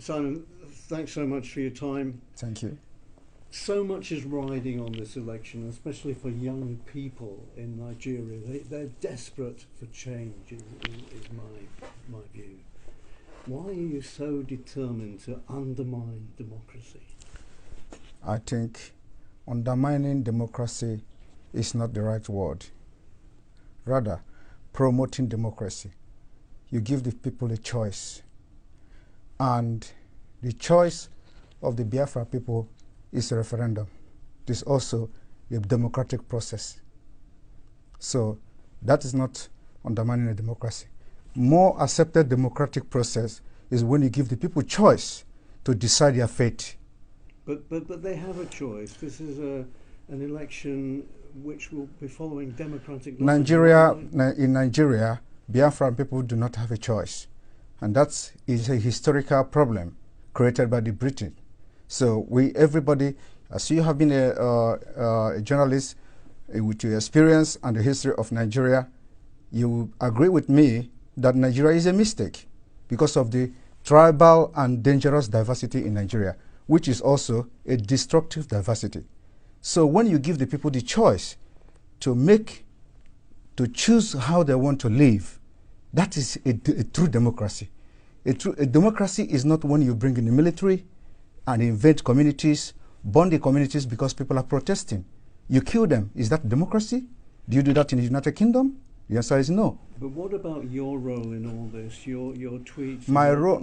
Simon, thanks so much for your time. Thank you. So much is riding on this election, especially for young people in Nigeria. They're desperate for change, is my view. Why are you so determined to undermine democracy? I think undermining democracy is not the right word. Rather, promoting democracy. You give the people a choice. And the choice of the Biafra people is a referendum. It is also a democratic process. So that is not undermining a democracy. More accepted democratic process is when you give the people choice to decide their fate. But they have a choice. This is an election which will be following democratic laws. In Nigeria, Biafran people do not have a choice. And that is a historical problem created by the British. So everybody, as you have been a journalist with your experience and the history of Nigeria, you agree with me that Nigeria is a mistake because of the tribal and dangerous diversity in Nigeria, which is also a destructive diversity. So when you give the people the choice to choose how they want to live, that is a true democracy. A democracy is not when you bring in the military and invade communities, burn the communities because people are protesting. You kill them. Is that democracy? Do you do that in the United Kingdom? The answer is no. But what about your role in all this? Your tweets. My role.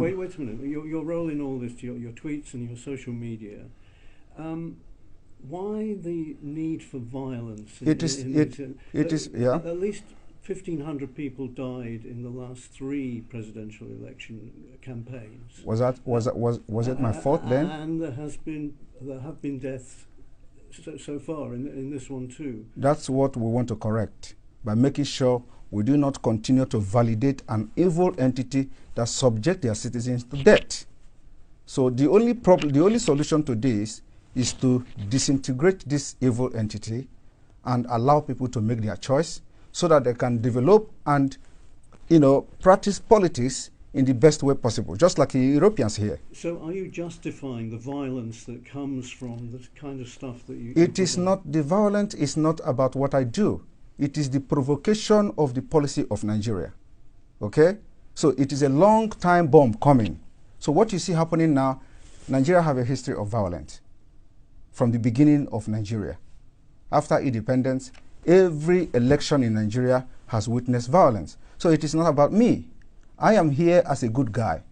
Wait a minute. Your role in all this. Your tweets and your social media. Why the need for violence? It is. Yeah. At least 1,500 people died in the last 3 presidential election campaigns. Was it my fault then? And there have been deaths so far in this one too. That's what we want to correct by making sure we do not continue to validate an evil entity that subject their citizens to death. So the only solution to this is to disintegrate this evil entity and allow people to make their choice so that they can develop and, practice politics in the best way possible, just like the Europeans here. So are you justifying the violence that comes from the kind of stuff that you... It is not, the violence is not about what I do. It is the provocation of the policy of Nigeria, okay? So it is a long time bomb coming. So what you see happening now, Nigeria have a history of violence from the beginning of Nigeria. After independence, every election in Nigeria has witnessed violence. So it is not about me. I am here as a good guy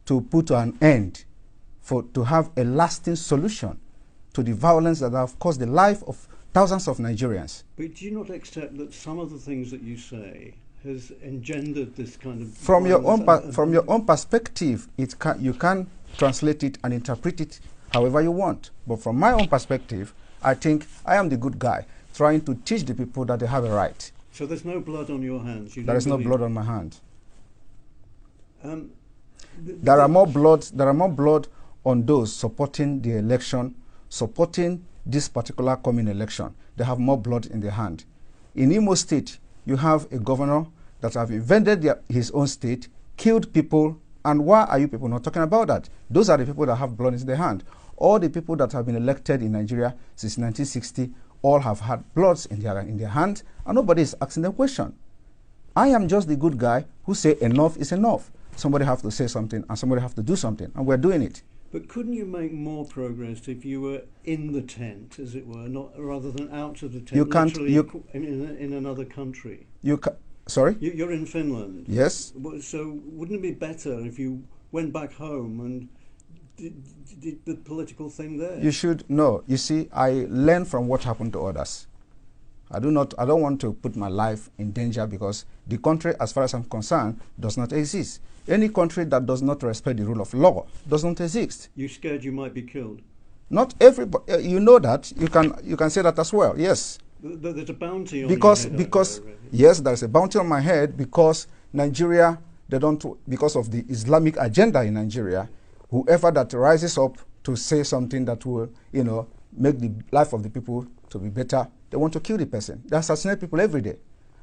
to put an end, to have a lasting solution to the violence that have caused the life of thousands of Nigerians. But do you not accept that some of the things that you say has engendered this kind of... From your own perspective, you can translate it and interpret it however you want. But from my own perspective, I think I am the good guy trying to teach the people that they have a right. So there's no blood on your hands? There is no blood on my hand. There are more blood on those supporting the election, supporting this particular coming election. They have more blood in their hand. In Imo State, you have a governor that have invaded his own state, killed people, and why are you people not talking about that? Those are the people that have blood in their hand. All the people that have been elected in Nigeria since 1960 all have had bloods in their hand, and nobody is asking the question. I am just the good guy who say enough is enough. Somebody have to say something, and somebody have to do something, and we're doing it. But couldn't you make more progress if you were in the tent, as it were, rather than out of the tent? You can't. In another country. Sorry? You're in Finland. Yes. So wouldn't it be better if you went back home and did the political thing there? You should know. You see, I learn from what happened to others. I don't want to put my life in danger because the country, as far as I'm concerned, does not exist. Any country that does not respect the rule of law does not exist. You're scared you might be killed? Not everybody. You know that. You can say that as well. Yes. There's a bounty on your head. Yes, there's a bounty on my head because Nigeria, because of the Islamic agenda in Nigeria, whoever that rises up to say something that will, make the life of the people to be better, they want to kill the person. They assassinate people every day.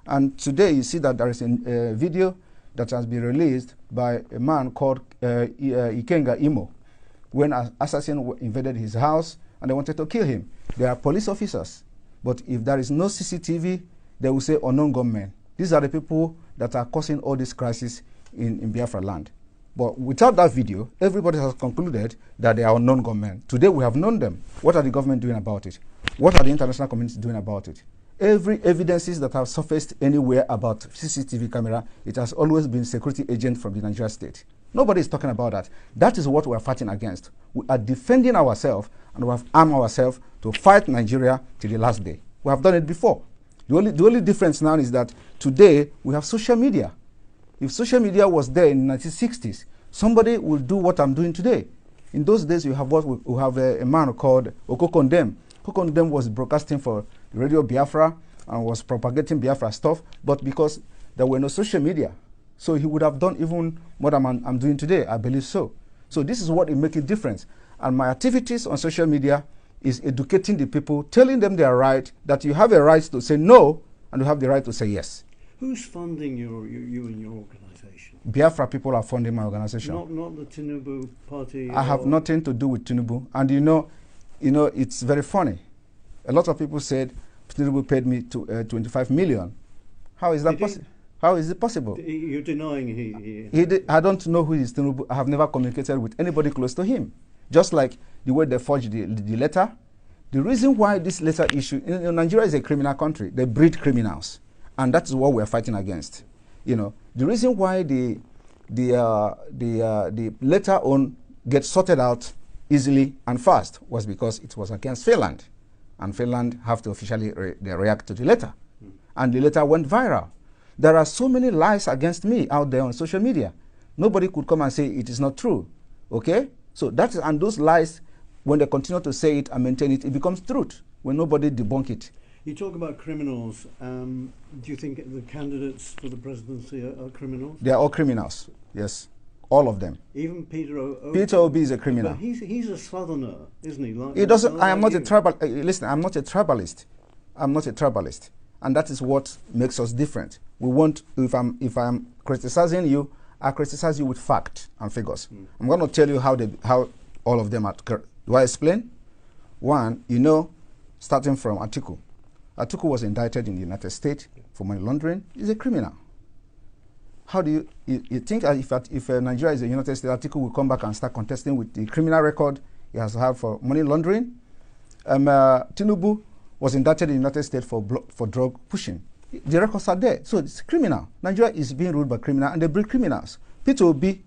And today you see that there is a video that has been released by a man called Ikenga Imo when an assassin invaded his house and they wanted to kill him. They are police officers, but if there is no CCTV, they will say unknown gunmen. These are the people that are causing all this crisis in Biafra land. But without that video, everybody has concluded that they are unknown gunmen. Today we have known them. What are the government doing about it? What are the international community doing about it? Every evidences that have surfaced anywhere about CCTV camera, it has always been security agent from the Nigerian state. Nobody is talking about that. That is what we are fighting against. We are defending ourselves and we have armed ourselves to fight Nigeria till the last day. We have done it before. The only difference now is that today we have social media. If social media was there in the 1960s, somebody will do what I'm doing today. In those days, you have we have a man called Okokondem. Okokondem was broadcasting for Radio Biafra and was propagating Biafra stuff, but because there were no social media, so he would have done even more than I'm doing today, I believe so. So this is what it makes a difference. And my activities on social media is educating the people, telling them they are right, that you have a right to say no, and you have the right to say yes. Who's funding you and your organization? Biafra people are funding my organization. Not the Tinubu party? I have nothing to do with Tinubu. And you know, it's very funny. A lot of people said Tinubu paid me 25 million. How is that possible? How is it possible? You're denying he did. I don't know who is Tinubu. I have never communicated with anybody close to him. Just like the way they forged the letter. The reason why this letter issue, Nigeria is a criminal country. They breed criminals. And that's what we're fighting against. The reason why the letter on gets sorted out easily and fast was because it was against Finland. And Finland have to officially react to the letter. And the letter went viral. There are so many lies against me out there on social media. Nobody could come and say it is not true. Okay? So that is, and those lies, when they continue to say it and maintain it, it becomes truth when nobody debunk it. You talk about criminals. Do you think the candidates for the presidency are criminals? They are all criminals, yes. All of them. Even Peter Obi? Peter Obi is a criminal. But he's a southerner, isn't he? He doesn't, I am not a tribal, listen, I'm not a tribalist. I'm not a tribalist. And that is what makes us different. We want, if I'm criticizing you, I criticize you with fact and figures. I'm going to tell you how all of them are. Do I explain? One, starting from Atiku. Atiku was indicted in the United States for money laundering. He's a criminal. How do you think if Nigeria is a United States, Atiku will come back and start contesting with the criminal record he has to have for money laundering? Tinubu was indicted in the United States for drug pushing. The records are there. So it's criminal. Nigeria is being ruled by criminals, and they breed criminals. Peter Obi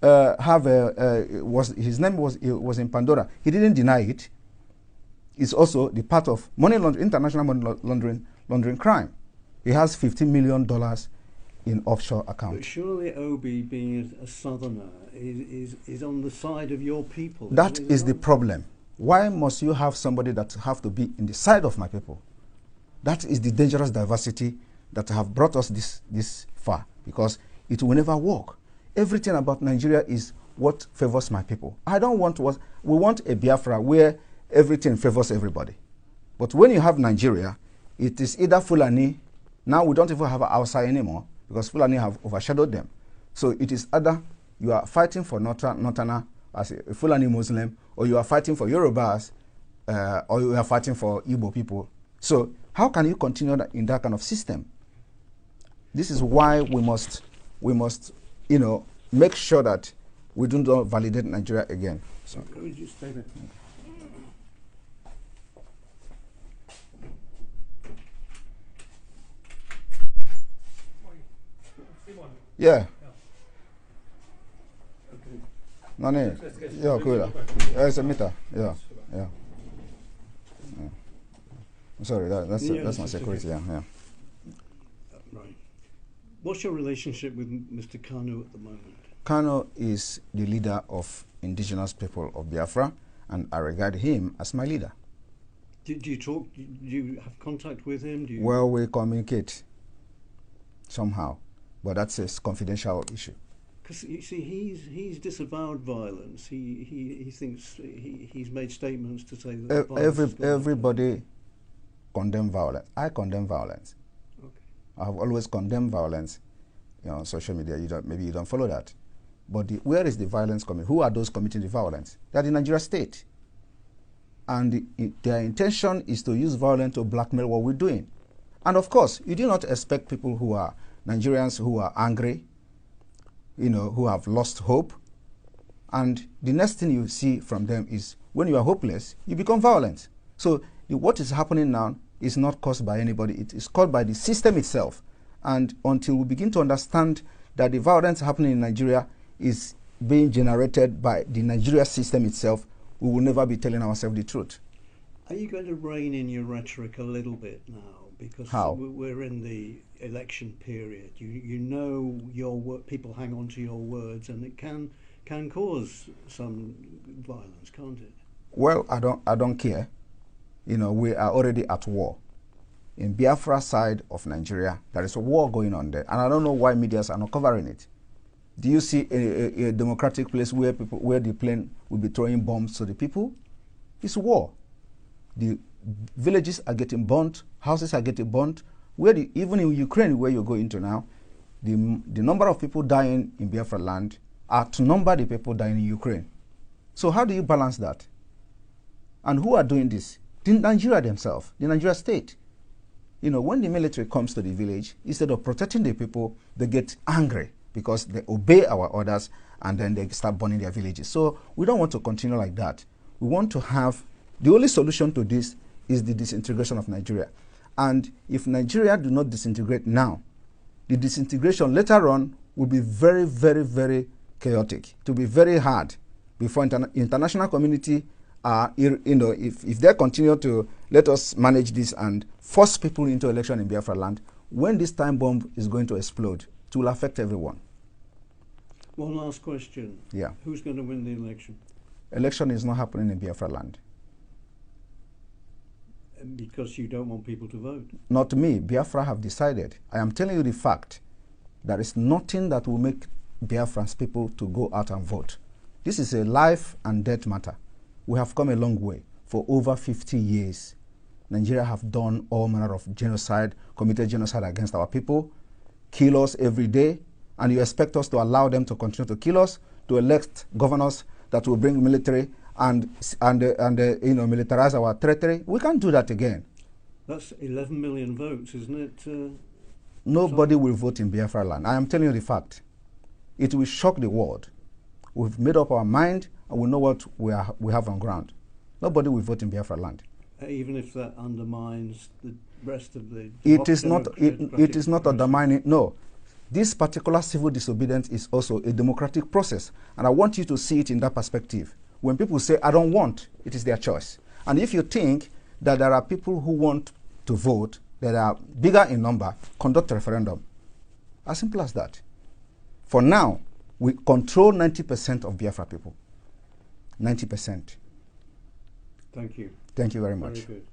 his name was in Pandora. He didn't deny it. It's also the part of money laundering, international money laundering crime. He has $15 million in offshore accounts. But surely Obi, being a southerner, is on the side of your people. That is the problem. Why must you have somebody that have to be in the side of my people? That is the dangerous diversity that have brought us this far, because it will never work. Everything about Nigeria is what favors my people. We want a Biafra where everything favors everybody. But when you have Nigeria, it is either Fulani. Now we don't even have Hausa anymore because Fulani have overshadowed them. So it is either you are fighting for Northerner as a Fulani Muslim, or you are fighting for Yorubas, or you are fighting for Igbo people. So how can you continue in that kind of system? This is why we must make sure that we do not validate Nigeria again. So. Let me just stay there. Yeah. No, no. Yeah, cool. It's a meter. Yeah. I'm sorry, that's my security. Yeah. Right. What's your relationship with Mr. Kanu at the moment? Kanu is the leader of indigenous people of Biafra, and I regard him as my leader. Do you talk? Do you have contact with him? Well, we communicate somehow, but that's a confidential issue. Because you see, he's disavowed violence. He thinks he's made statements to say that everybody condemn violence. I condemn violence. Okay. I have always condemned violence. on social media. Maybe you don't follow that. But where is the violence coming? Who are those committing the violence? They are the Nigeria state. And their intention is to use violence to blackmail what we're doing. And of course, you do not expect people who are Nigerians who are angry, who have lost hope. And the next thing you see from them is when you are hopeless, you become violent. So what is happening now is not caused by anybody. It is caused by the system itself. And until we begin to understand that the violence happening in Nigeria is being generated by the Nigeria system itself, we will never be telling ourselves the truth. Are you going to rein in your rhetoric a little bit now? Because we're in the election period. You know people hang on to your words, and it can cause some violence, can't it? Well, I don't care. We are already at war. In Biafra side of Nigeria, there is a war going on there, and I don't know why medias are not covering it. Do you see a democratic place where the plane will be throwing bombs to the people? It's war. The villages are getting burnt, houses are getting burnt. Even in Ukraine, where you go into now, the number of people dying in Biafra land outnumber the people dying in Ukraine. So how do you balance that? And who are doing this? The Nigeria themselves, the Nigeria state. When the military comes to the village, instead of protecting the people, they get angry because they obey our orders and then they start burning their villages. So we don't want to continue like that. We want to have, the only solution to this is the disintegration of Nigeria. And if Nigeria do not disintegrate now, the disintegration later on will be very, very, very chaotic. It will be very hard before international community, if they continue to let us manage this and force people into election in Biafra land, when this time bomb is going to explode, it will affect everyone. One last question. Yeah. Who's going to win the election? Election is not happening in Biafra land. Because you don't want people to vote? Not me. Biafra have decided. I am telling you the fact. There is nothing that will make Biafrans people to go out and vote. This is a life and death matter. We have come a long way. For over 50 years, Nigeria have done all manner of genocide, committed genocide against our people, kill us every day, and you expect us to allow them to continue to kill us, to elect governors that will bring military and militarize our territory? We can't do that again. That's 11 million votes, isn't it? Nobody will vote in Biafra land. I am telling you the fact. It will shock the world. We've made up our mind and we know what we have on ground. Nobody will vote in Biafra land. Even if that undermines the rest of the... It is not undermining. No. This particular civil disobedience is also a democratic process. And I want you to see it in that perspective. When people say, I don't want, it is their choice. And if you think that there are people who want to vote that are bigger in number, conduct a referendum. As simple as that. For now, we control 90% of Biafra people. 90%. Thank you. Thank you very much. Very good.